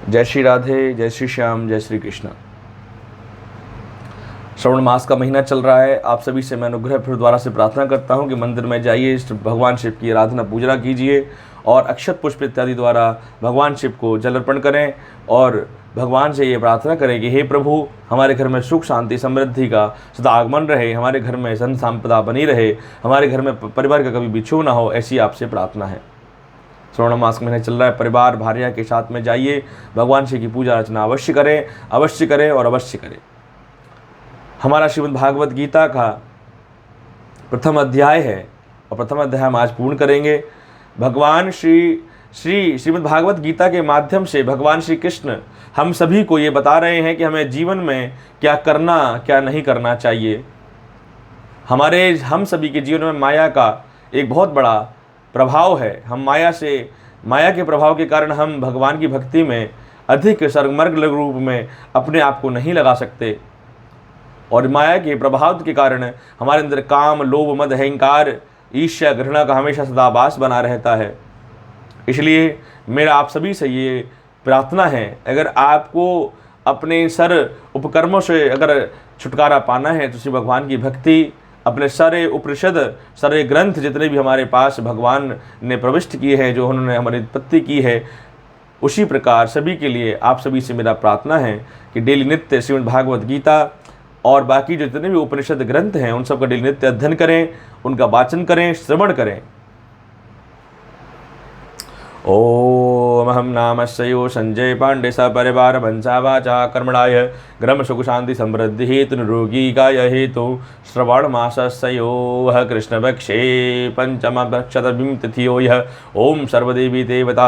जय श्री राधे, जय श्री श्याम, जय श्री कृष्ण। श्रवण मास का महीना चल रहा है। आप सभी से मैं अनुग्रह फिर द्वारा से प्रार्थना करता हूं कि मंदिर में जाइए, भगवान शिव की आराधना पूजना कीजिए और अक्षत पुष्प इत्यादि द्वारा भगवान शिव को जल अर्पण करें और भगवान से ये प्रार्थना करें कि हे प्रभु, हमारे घर में सुख शांति समृद्धि का सदा आगमन रहे, हमारे घर में धन संपदा बनी रहे, हमारे घर में परिवार का कभी बिछोह ना हो, ऐसी आपसे प्रार्थना है। श्रवण मास महीने चल रहा है। परिवार भार्या के साथ में जाइए, भगवान शिव की पूजा अर्चना अवश्य करें, अवश्य करें और अवश्य करें। हमारा श्रीमद् भागवत गीता का प्रथम अध्याय है और प्रथम अध्याय हम आज पूर्ण करेंगे। भगवान श्रीमद् भागवत गीता के माध्यम से भगवान श्री कृष्ण हम सभी को ये बता रहे हैं कि हमें जीवन में क्या करना क्या नहीं करना चाहिए। हम सभी के जीवन में माया का एक बहुत बड़ा प्रभाव है। हम माया के प्रभाव के कारण हम भगवान की भक्ति में अधिक सर्गमर्ग रूप में अपने आप को नहीं लगा सकते और माया के प्रभाव के कारण हमारे अंदर काम, लोभ, मद, अहंकार, ईर्ष्या, घृणा का हमेशा सदा वास बना रहता है। इसलिए मेरा आप सभी से ये प्रार्थना है, अगर आपको अपने सर उपकर्मों से अगर छुटकारा पाना है तो श्री भगवान की भक्ति, अपने सारे उपनिषद, सारे ग्रंथ जितने भी हमारे पास भगवान ने प्रविष्ट किए हैं, जो उन्होंने हमारी उत्पत्ति की है, उसी प्रकार सभी के लिए आप सभी से मेरा प्रार्थना है कि डेली नित्य श्रीमद् भागवत गीता और बाकी जो जितने भी उपनिषद ग्रंथ हैं उन सब का डेली नित्य अध्ययन करें, उनका वाचन करें, श्रवण करें। ओम अहम नामस्यो संजय पांडे सपरिवार वंशा वाचा कर्मणाय ग्रम सुख शांति समृद्धि हेतु निरोगी गाय हेतु श्रवण मासस्योह कृष्ण भक्षे पंचम भक्षतभिं तिथियो यः ओम सर्वदेवी देवता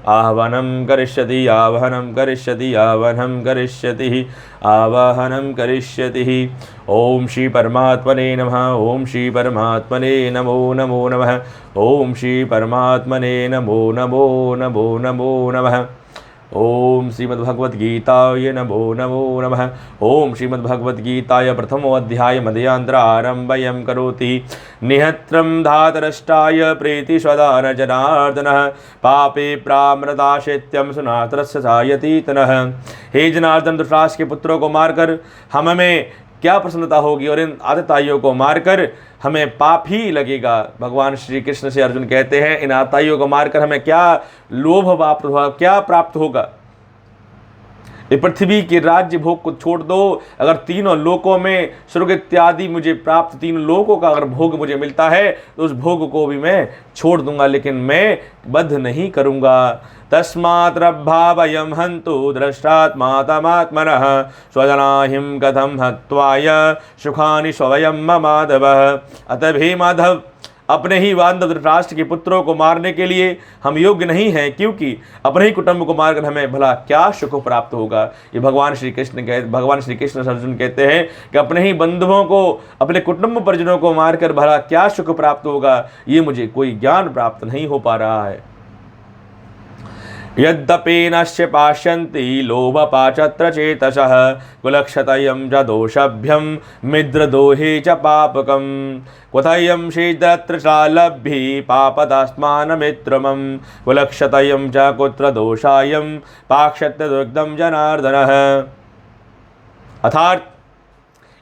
आह्वानं करिष्यति आवाहनं करिष्यति आवाहनं करिष्यति आवाहनं करिष्यति। ओम श्री परमात्मने नमः। ओम श्री परमात्मने नमो नमो नमः। ओम श्री परमात्मने नमो नमो नमो नमो नमः। ओम श्रीमद्भगवद्गीताय नमो नमो नमः। ओम श्रीमद्भगवद्गीताय प्रथमो अध्याय मदयांतर आरम्भयं करोति निहत्रं धातरष्टाय प्रीति स्वदान जनार्दनः पापे प्रामृताशेत्यं सुनातरस्य सायतीतनः। हे जनार्दन, धृतराष्ट्र के पुत्रों को मारकर हमें क्या प्रसन्नता होगी और इन आतताइयों को मारकर हमें पाप ही लगेगा। भगवान श्री कृष्ण से अर्जुन कहते हैं, इन आतताइयों को मारकर हमें क्या लोभ प्राप्त होगा, क्या प्राप्त होगा। ये पृथ्वी के राज्य भोग को छोड़ दो, अगर तीनों लोकों में स्वर्ग इत्यादि मुझे प्राप्त, तीन लोकों का अगर भोग मुझे मिलता है तो उस भोग को भी मैं छोड़ दूंगा, लेकिन मैं बद्ध नहीं करूंगा। तस्मात् रब्भावयं हन्तु द्रष्टात्मात्मनः स्वजनाहिं कथं हत्वाय सुखानि स्वयं ममाधवः। अतः हे माधव, अपने ही बांधव धृतराष्ट्र के पुत्रों को मारने के लिए हम योग्य नहीं हैं, क्योंकि अपने ही कुटुंब को मारकर हमें भला क्या सुख प्राप्त होगा। ये भगवान श्री कृष्ण अर्जुन कहते हैं कि अपने ही बंधुओं को, अपने कुटुंब परिजनों को मारकर भला क्या सुख प्राप्त होगा, ये मुझे कोई ज्ञान प्राप्त नहीं हो पा रहा है। यद्यपि नश्य पाश्यन्ति लोभपाचत्र चेतसः कुलक्षतयं च दोषभ्यं मिद्रदोहे च पापकं क्वथयं शीद्रत्र चालभ्ये पापदास्मानमित्रमं कुलक्षतयं च कुत्र दोषायं पाक्षत्य दुर्गम जनार्दनः। अर्थात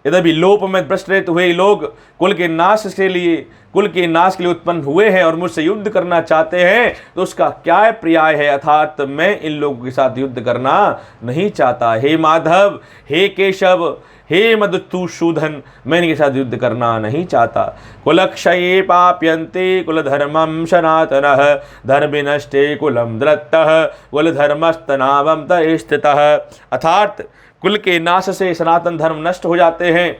यद्यपि लोप में भ्रष्ट हुए लोग कुल के नाश के लिए उत्पन्न हुए हैं और मुझसे युद्ध करना चाहते हैं, तो उसका क्या पर्याय है, अर्थात मैं इन लोगों के साथ युद्ध करना नहीं चाहता। हे माधव, हे केशव, हे मधुसूदन, मैं इनके साथ युद्ध करना नहीं चाहता। कुलक्षये पाप्यन्ते कुलधर्मं सनातनः धर्मिनष्टे कुलं द्रत्तः कुलधर्मस्तनावं स्थितः। अर्थात कुल के नाश से सनातन धर्म नष्ट हो जाते हैं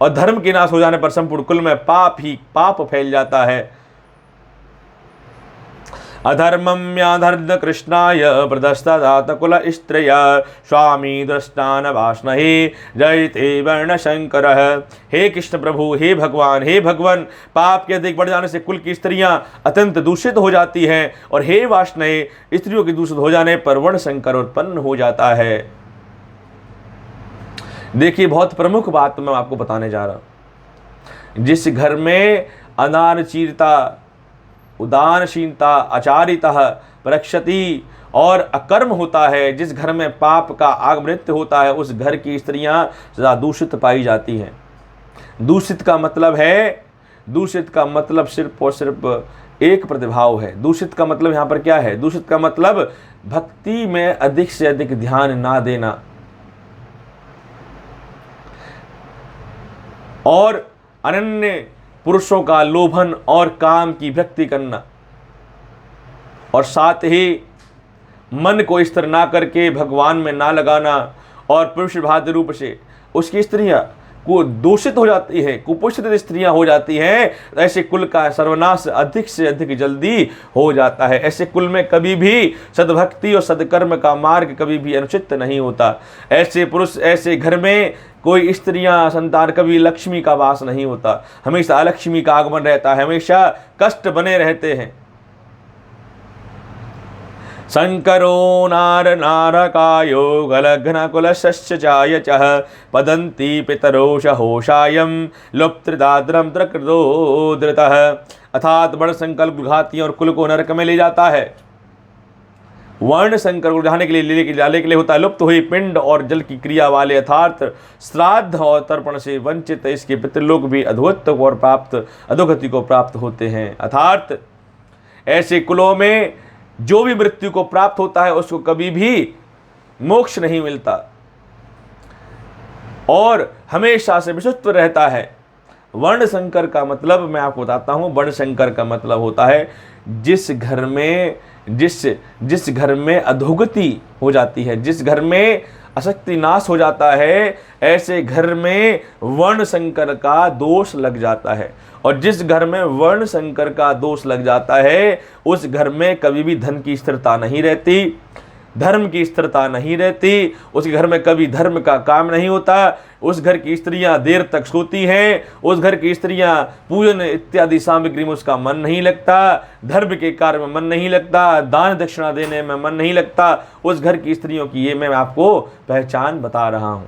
और धर्म के नाश हो जाने पर संपूर्ण कुल में पाप ही पाप फैल जाता है। अधर्मं याधर्म कृष्णाय प्रदस्तात् कुल स्त्रिय स्वामी दृष्टान वाष्णहे जयते वर्ण शंकर। हे कृष्ण प्रभु, हे भगवान, पाप के अधिक बढ़ जाने से कुल की स्त्रियां अत्यंत दूषित हो जाती हैं और हे वाष्णहे, स्त्रियों के दूषित हो जाने पर वर्ण शंकर उत्पन्न हो जाता है। देखिए, बहुत प्रमुख बात मैं आपको बताने जा रहा हूं। जिस घर में अनारचीरता, उदानशीलता, आचारिता, प्रक्षति और अकर्म होता है, जिस घर में पाप का आगमृत्य होता है, उस घर की स्त्रियां सदा दूषित पाई जाती हैं। दूषित का मतलब है, दूषित का मतलब सिर्फ और सिर्फ एक प्रतिभाव है। दूषित का मतलब यहां पर क्या है? दूषित का मतलब भक्ति में अधिक से अधिक ध्यान ना देना और अनन्य पुरुषों का लोभन और काम की भक्ति करना, और साथ ही मन को स्थिर ना करके भगवान में ना लगाना, और पुरुष भाद्य रूप से उसकी स्त्रियां को दूषित हो जाती है, कुपोषित स्त्रियां हो जाती हैं, तो ऐसे कुल का सर्वनाश अधिक से अधिक जल्दी हो जाता है। ऐसे कुल में कभी भी सद्भक्ति और सदकर्म का मार्ग कभी भी अनुचित नहीं होता। ऐसे पुरुष, ऐसे घर में कोई स्त्रियां, संतान, कभी लक्ष्मी का वास नहीं होता, हमेशा अलक्ष्मी का आगमन रहता है, हमेशा कष्ट बने रहते हैं। शंकरो नार नारकायो गलघ्न कुलशश्च चायचः पदन्ति पितरो शहोषायं लुप्तदाद्रम त्रकृतो धृतः। अर्थात वर्ण संकल्प घातियों और कुल को नरक में ले जाता है। वर्ण संकर को जाने के लिए जाने के लिए होता है लुप्त हुई पिंड और जल की क्रिया वाले, अर्थात श्राद्ध और तर्पण से वंचित इसके पितृलोक भी अधोगति को प्राप्त होते हैं। अर्थात ऐसे कुलों में जो भी मृत्यु को प्राप्त होता है उसको कभी भी मोक्ष नहीं मिलता और हमेशा से विशुद्ध रहता है। वर्ण संकर का मतलब मैं आपको बताता हूं। वर्ण संकर का मतलब होता है जिस घर में अधोगति हो जाती है, जिस घर में अशक्ति नाश हो जाता है, ऐसे घर में वर्ण संकर का दोष लग जाता है। और जिस घर में वर्ण संकर का दोष लग जाता है उस घर में कभी भी धन की स्थिरता नहीं रहती, धर्म की स्थिरता नहीं रहती, उस घर में कभी धर्म का काम नहीं होता। उस घर की स्त्रियां देर तक सोती हैं, उस घर की स्त्रियां पूजन इत्यादि सामग्री में उसका मन नहीं लगता, धर्म के कार्य में मन नहीं लगता, दान दक्षिणा देने में मन नहीं लगता। उस घर की स्त्रियों की ये मैं आपको पहचान बता रहा हूं।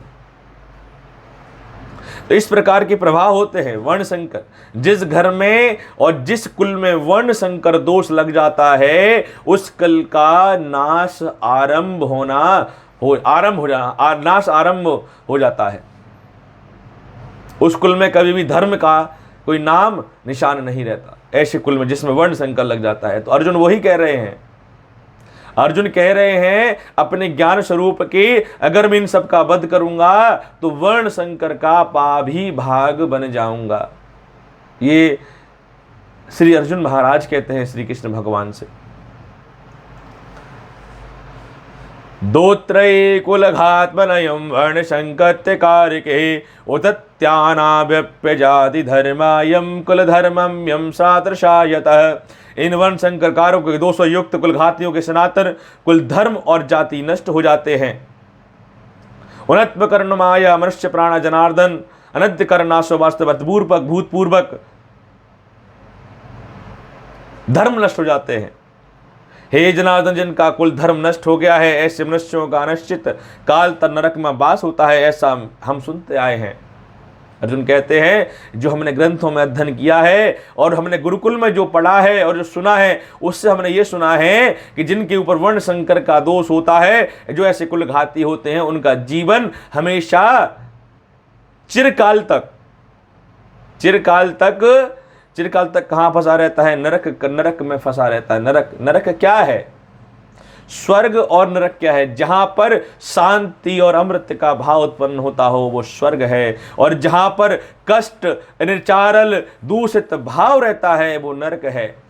तो इस प्रकार के प्रभाव होते हैं वर्ण संकर। जिस घर में और जिस कुल में वर्ण संकर दोष लग जाता है उस कुल का नाश आरंभ हो जाता है। उस कुल में कभी भी धर्म का कोई नाम निशान नहीं रहता, ऐसे कुल में जिसमें वर्ण संकर लग जाता है। तो अर्जुन वही कह रहे हैं, अर्जुन कह रहे हैं अपने ज्ञान स्वरूप के अगर मैं इन सब का वध करूंगा तो वर्ण संकर का पाभी भाग बन जाऊंगा। ये श्री अर्जुन महाराज कहते हैं श्री कृष्ण भगवान से। दोत्रये कुलघात्मनयं वर्ण संकत्य कारिके उतत्यानाव्यप्यजाति धर्मायं कुल धर्मं यं सादृशायतः। इन वर्ण संकरकारों के दोषों युक्त कुलघातियों के सनातन कुल धर्म और जाति नष्ट हो जाते हैं। उन्नत कर्ण माया मनुष्य प्राण जनार्दन अनद्य करनाशो वास्तव भूतपूर्वक धर्म नष्ट हो जाते हैं। हे जनार्दन, जिनका कुल धर्म नष्ट हो गया है ऐसे मनुष्यों का अनिश्चित काल तक नरक में वास होता है, ऐसा हम सुनते आए हैं। अर्जुन कहते हैं जो हमने ग्रंथों में अध्ययन किया है और हमने गुरुकुल में जो पढ़ा है और जो सुना है उससे हमने ये सुना है कि जिनके ऊपर वर्ण संकर का दोष होता है, जो ऐसे कुलघाती होते हैं, उनका जीवन हमेशा चिरकाल तक कहां फंसा रहता है? नरक में फंसा रहता है। नरक क्या है? स्वर्ग और नरक क्या है? जहां पर शांति और अमृत का भाव उत्पन्न होता हो वो स्वर्ग है, और जहां पर कष्ट, निर्चारल, दूषित भाव रहता है वो नरक है।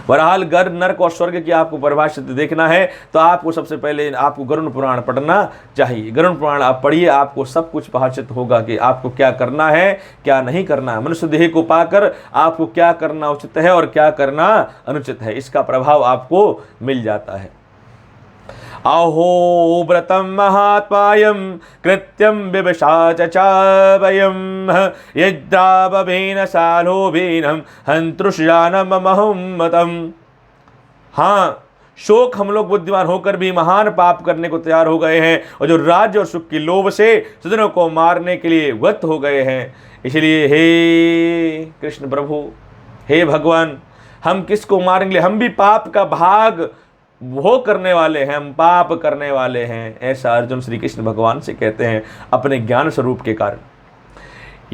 बहरहाल नरक और स्वर्ग की आपको परिभाषित देखना है तो आपको सबसे पहले आपको गरुड़ पुराण पढ़ना चाहिए। गरुड़ पुराण आप पढ़िए, आपको सब कुछ परिभाषित होगा कि आपको क्या करना है, क्या नहीं करना है। मनुष्य देह को पाकर आपको क्या करना उचित है और क्या करना अनुचित है, इसका प्रभाव आपको मिल जाता है। अहो व्रतम महात्मायं कृत्यं विवशा चावयं यद्रावभेन सालोभेनं हंतृष्यानमहं। हाँ, शोक हम लोग बुद्धिमान होकर भी महान पाप करने को तैयार हो गए हैं, और जो राज्य और सुख की लोभ से सज्जनों को मारने के लिए व्रत हो गए हैं। इसलिए हे कृष्ण प्रभु, हे भगवान, हम किसको मारेंगे? हम भी पाप का भाग वो करने वाले हैं, हम पाप करने वाले हैं, ऐसा अर्जुन श्री कृष्ण भगवान से कहते हैं अपने ज्ञान स्वरूप के कारण।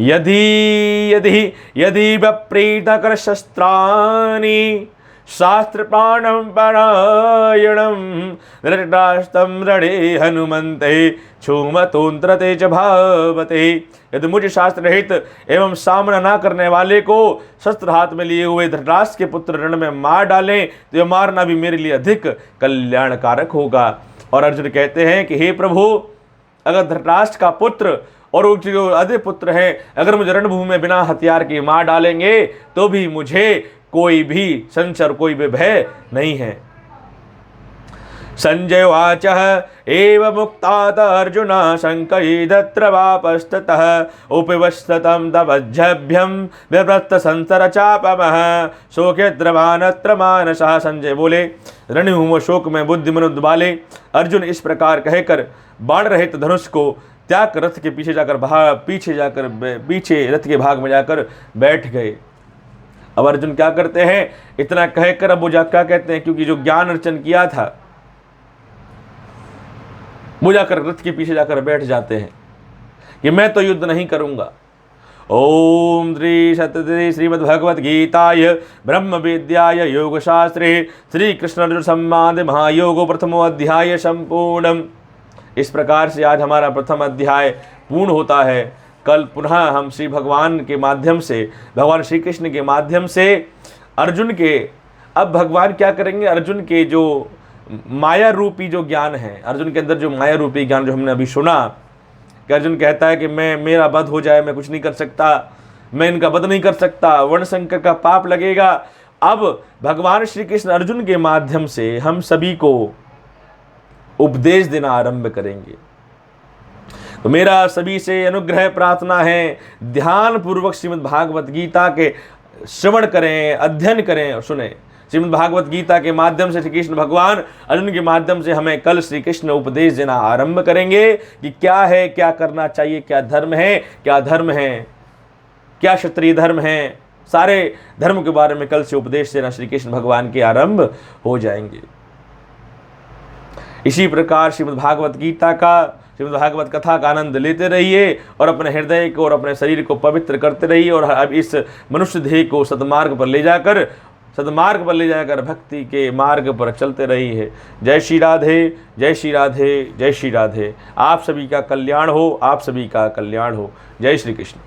यदि यदि यदि विप्रीत कर शस्त्राणि शास्त्र प्राणम परायणम धृतराष्ट्रम रणे हनुमंते छूमतोन्त्रते च भावते। यदि मुझे शास्त्र रहित एवं सामना ना करने वाले को शस्त्र हाथ में लिए हुए धृतराष्ट्र के पुत्र रण में मार डालें तो यह मारना भी मेरे लिए अधिक कल्याणकारक होगा। और अर्जुन कहते हैं कि हे प्रभु, अगर धृतराष्ट्र का पुत्र और उनके जो अधिक पुत्र हैं अगर मुझे रणभूमि में बिना हथियार के मार डालेंगे तो भी मुझे कोई भी संशय, कोई भी भय नहीं है। संजय उवाच एव मुक्तात अर्जुन शंकयिदत्र वापस्ततः उपविष्टतं तपज्जभ्यं विवृत्त संसर चापमः शोकद्रवानत्र मानसः। संजय बोले, रणभूमि शोक में बुद्धि मनुद्ध वाले अर्जुन इस प्रकार कहकर बाण रहित धनुष को त्याग कर रथ के पीछे रथ के भाग में जाकर बैठ गए। अब अर्जुन क्या करते हैं, इतना कहकर अब वो क्या कहते हैं, क्योंकि जो ज्ञान अर्चन किया था वो जाकर रथ के पीछे जाकर बैठ जाते हैं कि मैं तो युद्ध नहीं करूंगा। ओम श्री सत्यश्री श्रीमद्भगवद गीताय ब्रह्म विद्याय योग शास्त्रे श्री कृष्ण अर्जुन संवाद महायोगो प्रथमो अध्याय संपूर्णम। इस प्रकार से आज हमारा प्रथम अध्याय पूर्ण होता है। कल पुनः हम श्री भगवान के माध्यम से, भगवान श्री कृष्ण के माध्यम से अर्जुन के, अब भगवान क्या करेंगे, अर्जुन के जो माया रूपी जो ज्ञान है, अर्जुन के अंदर जो माया रूपी ज्ञान जो हमने अभी सुना कि अर्जुन कहता है कि मेरा वध हो जाए, मैं कुछ नहीं कर सकता, मैं इनका वध नहीं कर सकता, वर्ण संकर का पाप लगेगा। अब भगवान श्री कृष्ण अर्जुन के माध्यम से हम सभी को उपदेश देना आरंभ करेंगे। तो मेरा सभी से अनुग्रह प्रार्थना है, ध्यान पूर्वक श्रीमद् भागवत गीता के श्रवण करें, अध्ययन करें और सुने। श्रीमद् भागवत गीता के माध्यम से श्री कृष्ण भगवान अर्जुन के माध्यम से हमें कल श्री कृष्ण उपदेश देना आरंभ करेंगे कि क्या है, क्या करना चाहिए, क्या धर्म है, क्या धर्म है, क्या क्षत्रिय धर्म है, सारे धर्म के बारे में कल से उपदेश देना श्री कृष्ण भगवान के आरंभ हो जाएंगे। इसी प्रकार श्रीमद् भागवत गीता का, श्रीमद् भागवत कथा का आनंद लेते रहिए और अपने हृदय को और अपने शरीर को पवित्र करते रहिए और अब इस मनुष्य देह को सद्मार्ग पर ले जाकर भक्ति के मार्ग पर चलते रहिए। जय श्री राधे, जय श्री राधे, जय श्री राधे। आप सभी का कल्याण हो, आप सभी का कल्याण हो। जय श्री कृष्ण।